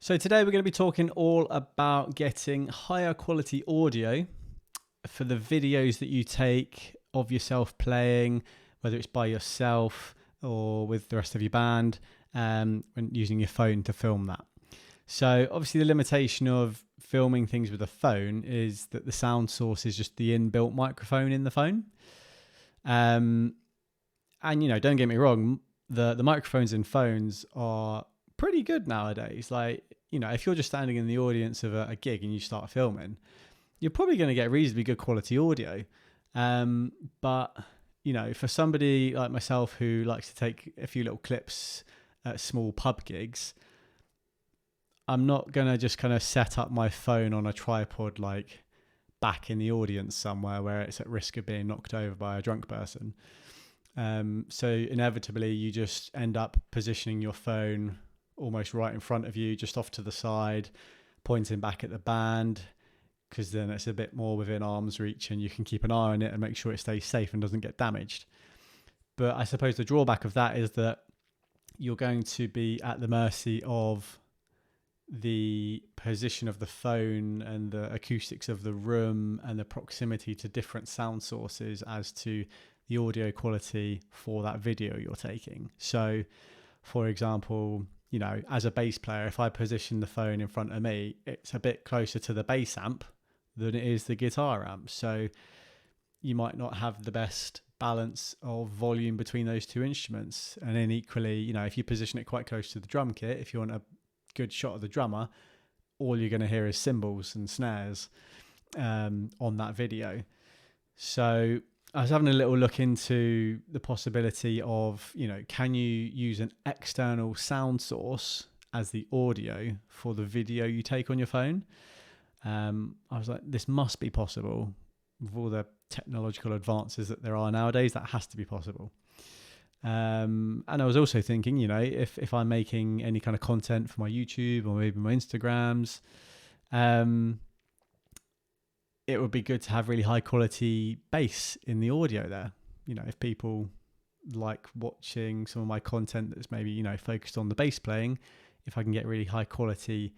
So today we're going to be talking all about getting higher quality audio for the videos that you take of yourself playing, whether it's by yourself or with the rest of your band, when using your phone to film that. So obviously the limitation of filming things with a phone is that the sound source is just the inbuilt microphone in the phone. And don't get me wrong, the microphones in phones are pretty good nowadays. If you're just standing in the audience of a gig and you start filming, you're probably going to get reasonably good quality audio. But for somebody like myself who likes to take a few little clips at small pub gigs, I'm not going to just kind of set up my phone on a tripod like back in the audience somewhere where it's at risk of being knocked over by a drunk person. So inevitably you just end up positioning your phone almost right in front of you, just off to the side, pointing back at the band, because then it's a bit more within arm's reach and you can keep an eye on it and make sure it stays safe and doesn't get damaged. But I suppose the drawback of that is that you're going to be at the mercy of the position of the phone and the acoustics of the room and the proximity to different sound sources as to the audio quality for that video you're taking. So, for example, as a bass player, if I position the phone in front of me, it's a bit closer to the bass amp than it is the guitar amp. So you might not have the best balance of volume between those two instruments. And then equally, if you position it quite close to the drum kit, if you want a good shot of the drummer, all you're going to hear is cymbals and snares on that video. So I was having a little look into the possibility of, can you use an external sound source as the audio for the video you take on your phone? I was like, this must be possible with all the technological advances that there are nowadays. That has to be possible. And I was also thinking, if I'm making any kind of content for my YouTube or maybe my Instagrams, it would be good to have really high quality bass in the audio there. If people like watching some of my content that's maybe, focused on the bass playing, if I can get really high quality,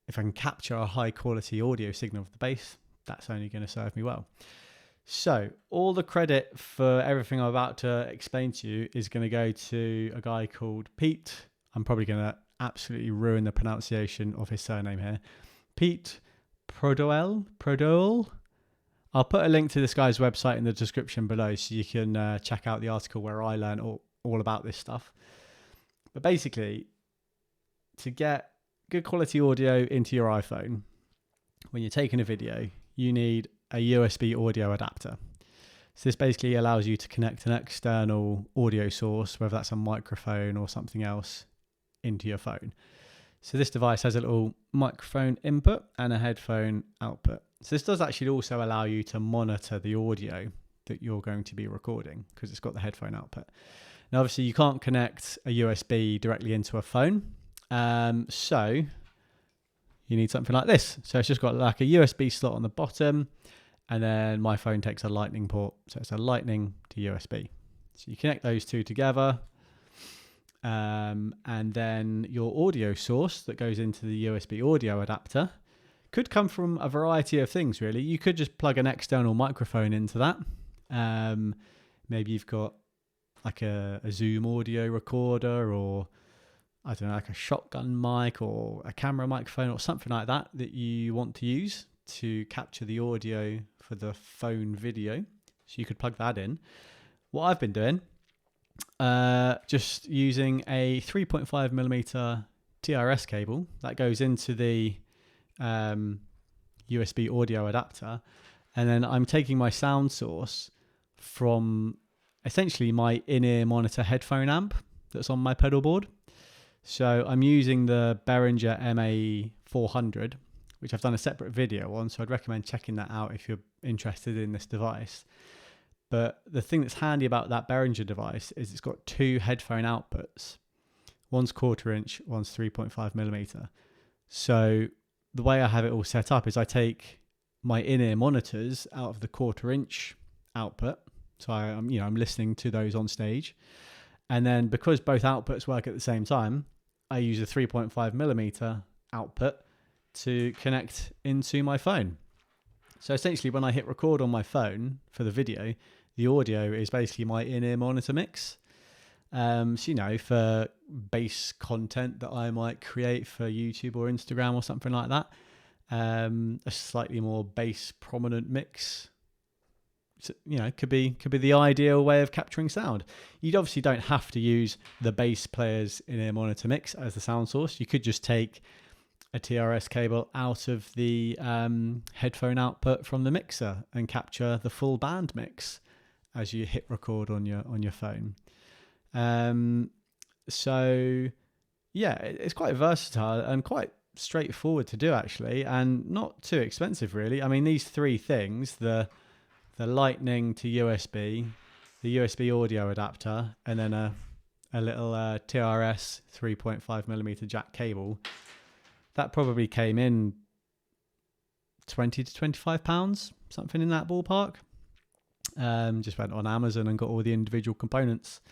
if I can capture a high quality audio signal of the bass, that's only going to serve me well. So all the credit for everything I'm about to explain to you is going to go to a guy called Pete. I'm probably going to absolutely ruin the pronunciation of his surname here. Pete Prodoehl. I'll put a link to this guy's website in the description below so you can check out the article where I learned all about this stuff. But basically, to get good quality audio into your iPhone, when you're taking a video, you need a USB audio adapter. So this basically allows you to connect an external audio source, whether that's a microphone or something else, into your phone. So this device has a little microphone input and a headphone output. So this does actually also allow you to monitor the audio that you're going to be recording because it's got the headphone output. Now, obviously, you can't connect a USB directly into a phone. So you need something like this. So it's just got like a USB slot on the bottom, and then my phone takes a lightning port. So it's a lightning to USB. So you connect those two together. And then your audio source that goes into the USB audio adapter could come from a variety of things, really. You could just plug an external microphone into that. Maybe you've got like a Zoom audio recorder, or I don't know, like a shotgun mic or a camera microphone or something like that you want to use to capture the audio for the phone video. So you could plug that in. What I've been doing, just using a 3.5mm TRS cable that goes into the USB audio adapter, and then I'm taking my sound source from essentially my in-ear monitor headphone amp that's on my pedal board. So I'm using the Behringer MA400, which I've done a separate video on, so I'd recommend checking that out if you're interested in this device. But the thing that's handy about that Behringer device is it's got two headphone outputs. One's 1/4 inch, one's 3.5mm. So the way I have it all set up is I take my in-ear monitors out of the 1/4 inch output. So I'm listening to those on stage. And then because both outputs work at the same time, I use a 3.5mm output to connect into my phone. So essentially when I hit record on my phone for the video, the audio is basically my in-ear monitor mix. So, for bass content that I might create for YouTube or Instagram or something like that, a slightly more bass prominent mix, so, could be the ideal way of capturing sound. You obviously don't have to use the bass player's in-ear monitor mix as the sound source. You could just take a TRS cable out of the headphone output from the mixer and capture the full band mix as you hit record on your phone. So yeah, it's quite versatile and quite straightforward to do actually, and not too expensive really. I mean, these three things, the Lightning to USB, the USB audio adapter, and then a little TRS 3.5mm jack cable, that probably came in £20 to £25, something in that ballpark. Just went on Amazon and got all the individual components.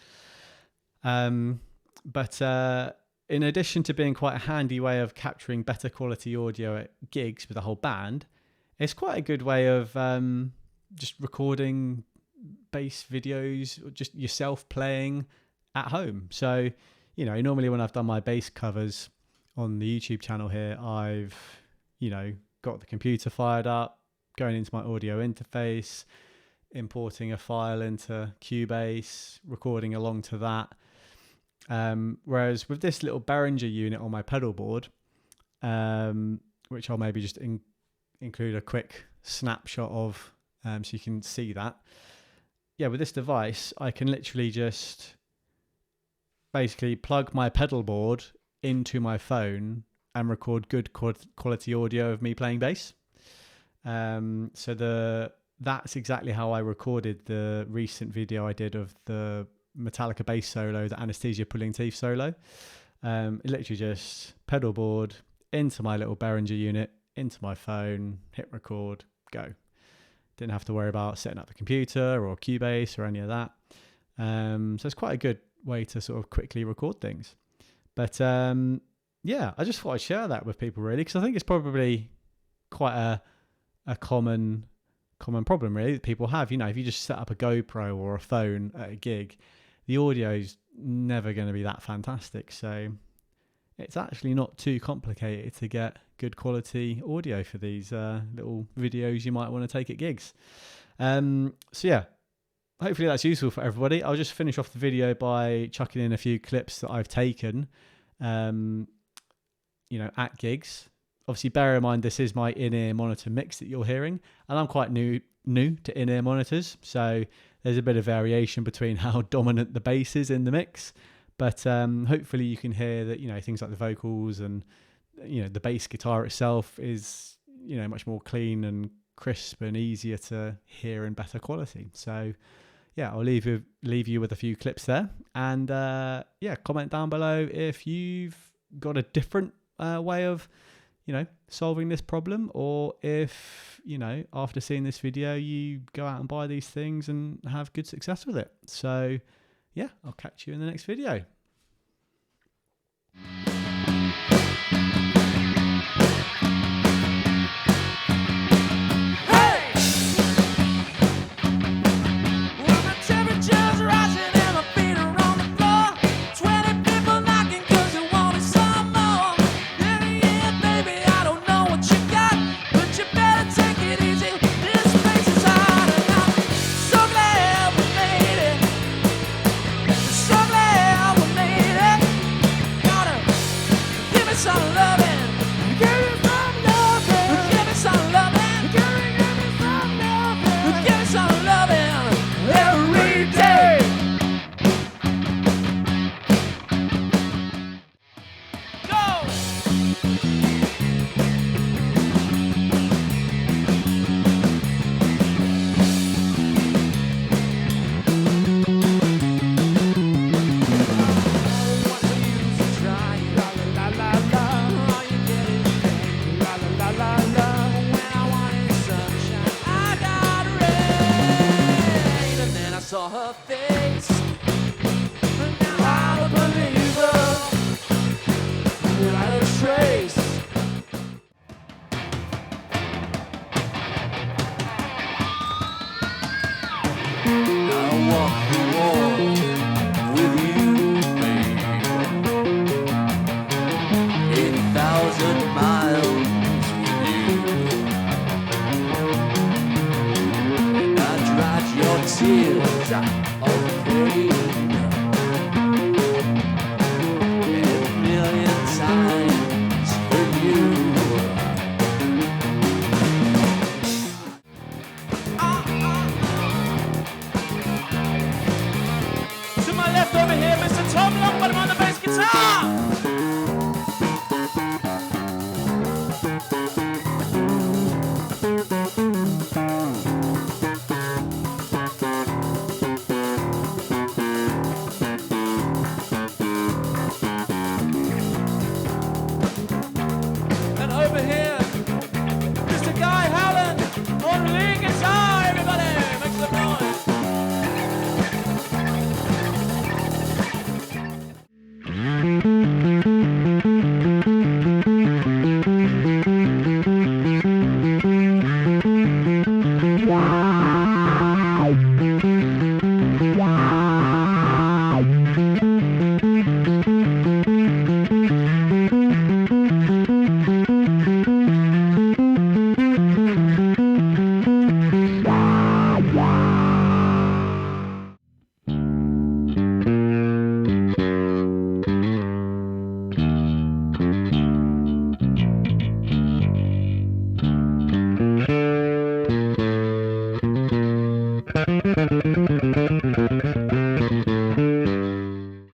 But in addition to being quite a handy way of capturing better quality audio at gigs with a whole band, it's quite a good way of just recording bass videos, or just yourself playing at home. So, normally when I've done my bass covers on the YouTube channel here, I've, got the computer fired up, going into my audio interface, importing a file into Cubase, recording along to that. Whereas with this little Behringer unit on my pedal board, which I'll maybe just include a quick snapshot of so you can see that. Yeah, with this device, I can literally just basically plug my pedal board into my phone and record good quality audio of me playing bass. So that's exactly how I recorded the recent video I did of the Metallica bass solo, the Anesthesia Pulling Teeth solo. Literally just pedal board into my little Behringer unit, into my phone, hit record, go. Didn't have to worry about setting up the computer or Cubase or any of that. So it's quite a good way to sort of quickly record things. But yeah, I just thought I'd share that with people really, because I think it's probably quite a common problem really that people have. If you just set up a GoPro or a phone at a gig, the audio is never going to be that fantastic. So it's actually not too complicated to get good quality audio for these little videos you might want to take at gigs. So yeah, hopefully that's useful for everybody. I'll just finish off the video by chucking in a few clips that I've taken, at gigs. Obviously, bear in mind this is my in-ear monitor mix that you're hearing, and I'm quite new to in-ear monitors, so there's a bit of variation between how dominant the bass is in the mix. But hopefully you can hear that things like the vocals and the bass guitar itself is much more clean and crisp and easier to hear and better quality. So yeah, I'll leave you with a few clips there, and comment down below if you've got a different way of solving this problem, or if after seeing this video you go out and buy these things and have good success with it. So yeah, I'll catch you in the next video. not a trace. I walk the wall with you, babe. 8,000 miles with you. And I dried your tears of pain. A million times for you. To my left over here, Mr. Tom Longbottom on the bass guitar. And over here,